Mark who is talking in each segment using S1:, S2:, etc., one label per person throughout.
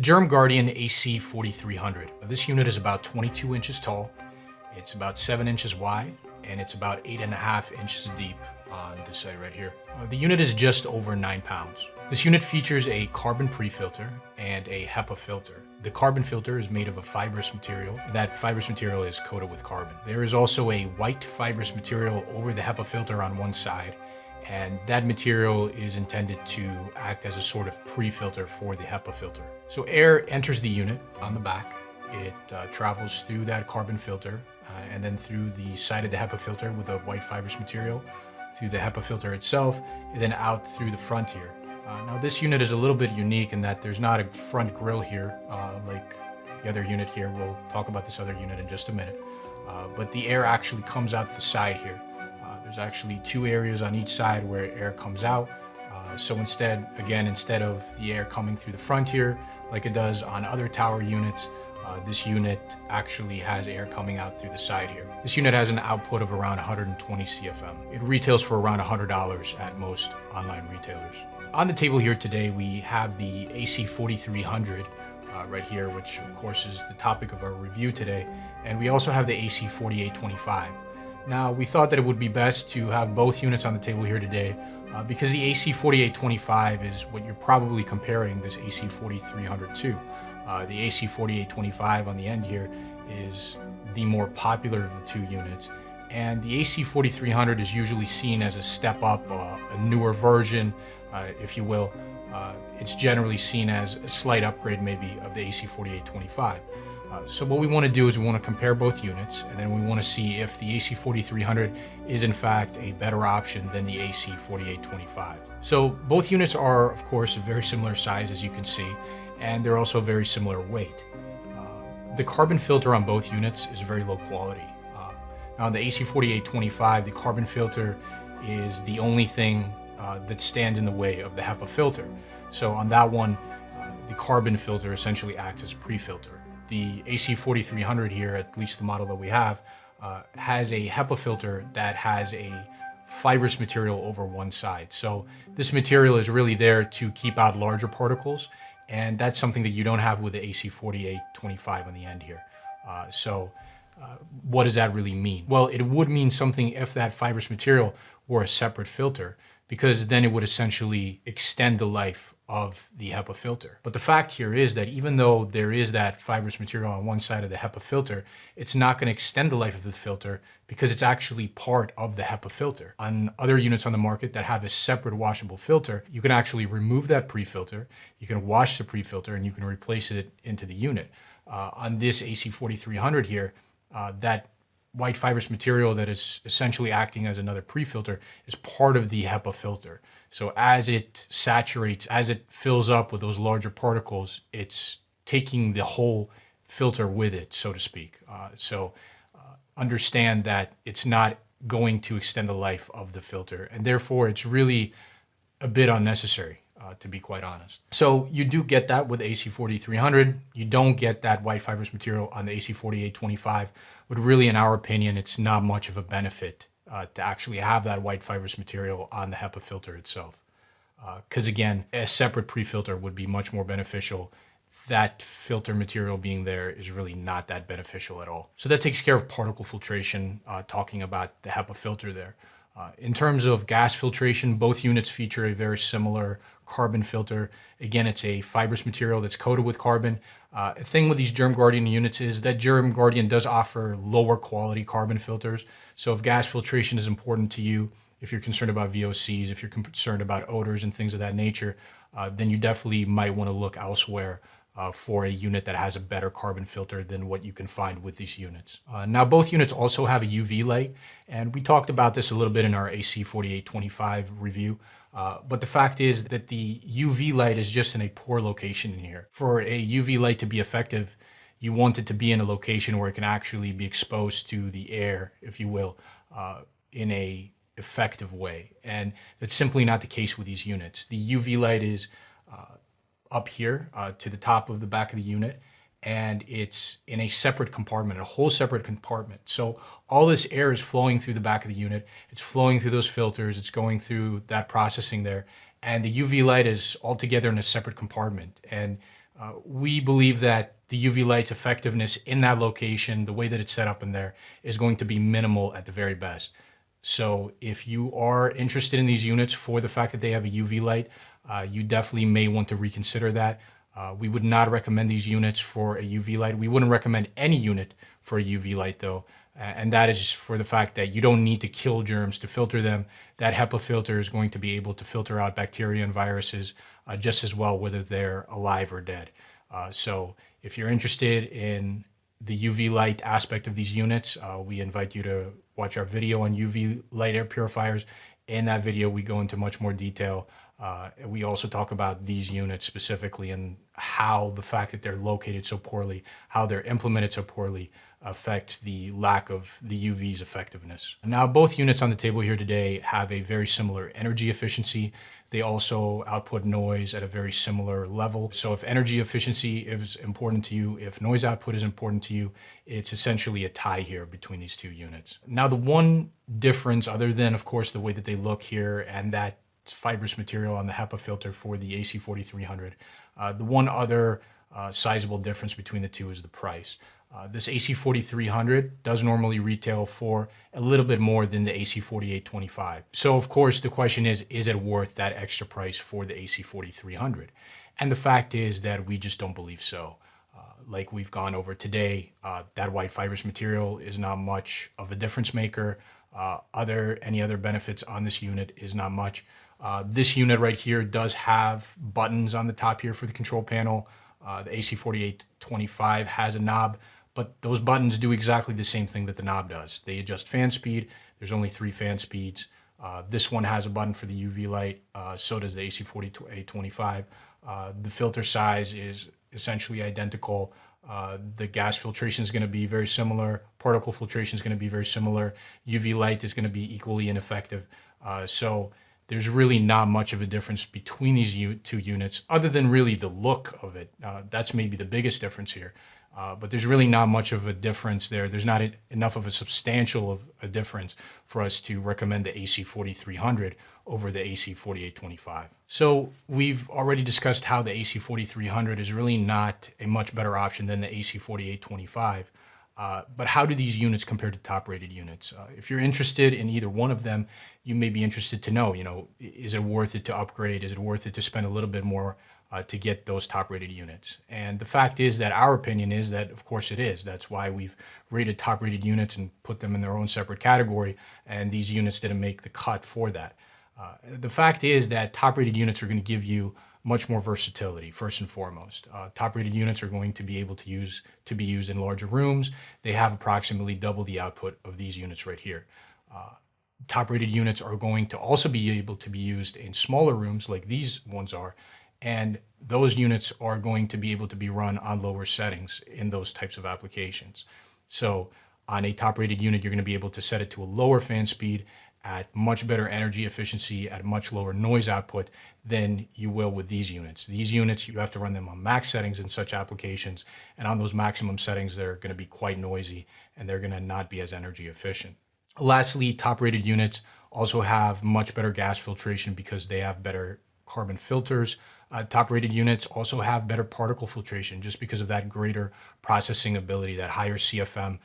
S1: Germ Guardian AC4300. This unit is about 22 inches tall, it's about 7 inches wide, and it's about 8.5 inches deep on this side right here. The unit is just over 9 pounds. This unit features a carbon pre-filter and a HEPA filter. The carbon filter is made of a fibrous material. That fibrous material is coated with carbon. There is also a white fibrous material over the HEPA filter on one side, and that material is intended to act as a sort of pre-filter for the HEPA filter. So air enters the unit on the back. It travels through that carbon filter and then through the side of the HEPA filter with the white fibrous material, through the HEPA filter itself, and then out through the front here. Now this unit is a little bit unique in that there's not a front grill here like the other unit here. We'll talk about this other unit in just a minute. But the air actually comes out the side here. There's actually 2 areas on each side where air comes out. So instead of the air coming through the front here, like it does on other tower units, this unit actually has air coming out through the side here. This unit has an output of around 120 CFM. It retails for around $100 at most online retailers. On the table here today, we have the AC4300 right here, which of course is the topic of our review today. And we also have the AC4825. Now, we thought that it would be best to have both units on the table here today because the AC4825 is what you're probably comparing this AC4300 to. The AC4825 on the end here is the more popular of the 2 units. And the AC4300 is usually seen as a step up, a newer version, if you will. It's generally seen as a slight upgrade maybe of the AC4825. So what we want to do is we want to compare both units, and then we want to see if the AC4300 is in fact a better option than the AC4825. So both units are, of course, a very similar size, as you can see, and they're also very similar weight. The carbon filter on both units is very low quality. Now on the AC4825, the carbon filter is the only thing that stands in the way of the HEPA filter. So on that one, the carbon filter essentially acts as a pre-filter. The AC4300 here, at least the model that we have, has a HEPA filter that has a fibrous material over one side. So this material is really there to keep out larger particles, and that's something that you don't have with the AC4825 on the end here. What does that really mean? Well, it would mean something if that fibrous material were a separate filter, because then it would essentially extend the life of the HEPA filter. But the fact here is that even though there is that fibrous material on one side of the HEPA filter, it's not going to extend the life of the filter because it's actually part of the HEPA filter. On other units on the market that have a separate washable filter, you can actually remove that pre-filter, you can wash the pre-filter, and you can replace it into the unit. On this AC4300 here, that white fibrous material that is essentially acting as another pre-filter is part of the HEPA filter. So as it saturates, as it fills up with those larger particles, it's taking the whole filter with it, so to speak. Understand that it's not going to extend the life of the filter, and therefore it's really a bit unnecessary, to be quite honest. So you do get that with AC4300. You don't get that white fibrous material on the AC4825, but really, in our opinion, it's not much of a benefit to actually have that white fibrous material on the HEPA filter itself. Because again, a separate pre-filter would be much more beneficial. That filter material being there is really not that beneficial at all. So that takes care of particle filtration, talking about the HEPA filter there. In terms of gas filtration, both units feature a very similar carbon filter. Again, it's a fibrous material that's coated with carbon. The thing with these Germ Guardian units is that Germ Guardian does offer lower quality carbon filters. So if gas filtration is important to you, if you're concerned about VOCs, if you're concerned about odors and things of that nature, then you definitely might want to look elsewhere for a unit that has a better carbon filter than what you can find with these units. Now, both units also have a UV light, and we talked about this a little bit in our AC4825 review. But the fact is that the UV light is just in a poor location in here. For a UV light to be effective, you want it to be in a location where it can actually be exposed to the air, if you will, in a effective way. And that's simply not the case with these units. The UV light is up here to the top of the back of the unit, and it's in a separate compartment, a whole separate compartment. So all this air is flowing through the back of the unit. It's flowing through those filters. It's going through that processing there. And the UV light is all together in a separate compartment. And We believe that the UV light's effectiveness in that location, the way that it's set up in there, is going to be minimal at the very best. So if you are interested in these units for the fact that they have a UV light, you definitely may want to reconsider that. We would not recommend these units for a UV light. We wouldn't recommend any unit for a UV light though. And that is for the fact that you don't need to kill germs to filter them. That HEPA filter is going to be able to filter out bacteria and viruses just as well, whether they're alive or dead. So if you're interested in the UV light aspect of these units, we invite you to watch our video on UV light air purifiers. In that video, we go into much more detail. We also talk about these units specifically and how the fact that they're located so poorly, how they're implemented so poorly, affects the lack of the UV's effectiveness. Now, both units on the table here today have a very similar energy efficiency. They also output noise at a very similar level. So if energy efficiency is important to you, if noise output is important to you, it's essentially a tie here between these two units. Now, the one difference, other than, of course, the way that they look here and that fibrous material on the HEPA filter for the AC4300, the one other sizable difference between the two is the price. This AC4300 does normally retail for a little bit more than the AC4825. So of course the question is it worth that extra price for the AC4300? And the fact is that we just don't believe so. Like we've gone over today, that white fibrous material is not much of a difference maker. Any other benefits on this unit is not much. This unit right here does have buttons on the top here for the control panel. The AC4825 has a knob, but those buttons do exactly the same thing that the knob does. They adjust fan speed. There's only 3 fan speeds. This one has a button for the UV light. So does the AC4825. The filter size is essentially identical. The gas filtration is going to be very similar. Particle filtration is going to be very similar. UV light is going to be equally ineffective. So there's really not much of a difference between these two units other than really the look of it. That's maybe the biggest difference here. But there's really not much of a difference there. There's not enough of a substantial of a difference for us to recommend the AC4300 over the AC4825. So we've already discussed how the AC4300 is really not a much better option than the AC4825. But how do these units compare to top-rated units? If you're interested in either one of them, you may be interested to know, is it worth it to upgrade? Is it worth it to spend a little bit more to get those top-rated units? And the fact is that our opinion is that, of course, it is. That's why we've rated top-rated units and put them in their own separate category, and these units didn't make the cut for that. The fact is that top-rated units are going to give you much more versatility, first and foremost. Top-rated units are going to be able to be used in larger rooms. They have approximately double the output of these units right here. Top-rated units are going to also be able to be used in smaller rooms like these ones are, and those units are going to be able to be run on lower settings in those types of applications. So on a top-rated unit, you're going to be able to set it to a lower fan speed at much better energy efficiency, at much lower noise output than you will with these units. These units, you have to run them on max settings in such applications, and on those maximum settings, they're going to be quite noisy, and they're going to not be as energy efficient. Lastly, top-rated units also have much better gas filtration because they have better carbon filters. Top-rated units also have better particle filtration just because of that greater processing ability, that higher CFM.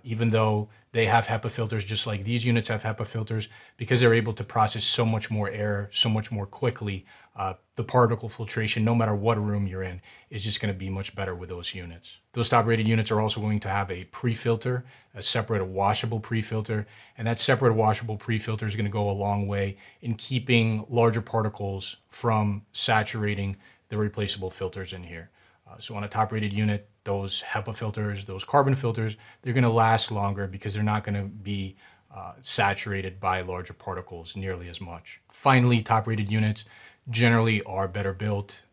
S1: Even though they have HEPA filters, just like these units have HEPA filters, because they're able to process so much more air, so much more quickly, the particle filtration, no matter what room you're in, is just going to be much better with those units. Those top-rated units are also going to have a pre-filter, a separate washable pre-filter, and that separate washable pre-filter is going to go a long way in keeping larger particles from saturating the replaceable filters in here. So on a top-rated unit, those HEPA filters, those carbon filters, they're going to last longer because they're not going to be saturated by larger particles nearly as much. Finally, top-rated units generally are better built.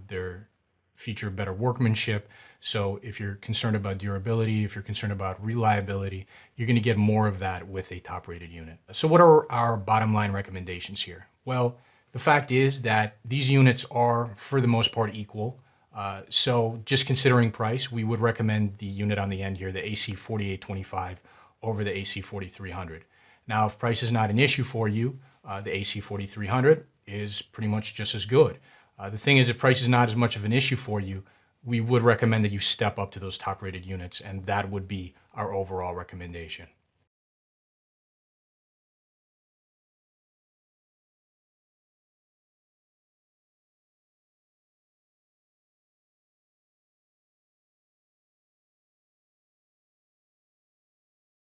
S1: They're feature better workmanship. So if you're concerned about durability, if you're concerned about reliability, you're going to get more of that with a top-rated unit. So what are our bottom line recommendations here? Well, the fact is that these units are, for the most part, equal. So just considering price, we would recommend the unit on the end here, the AC4825 over the AC4300. Now, if price is not an issue for you, the AC4300 is pretty much just as good. The thing is, if price is not as much of an issue for you, we would recommend that you step up to those top-rated units, and that would be our overall recommendation.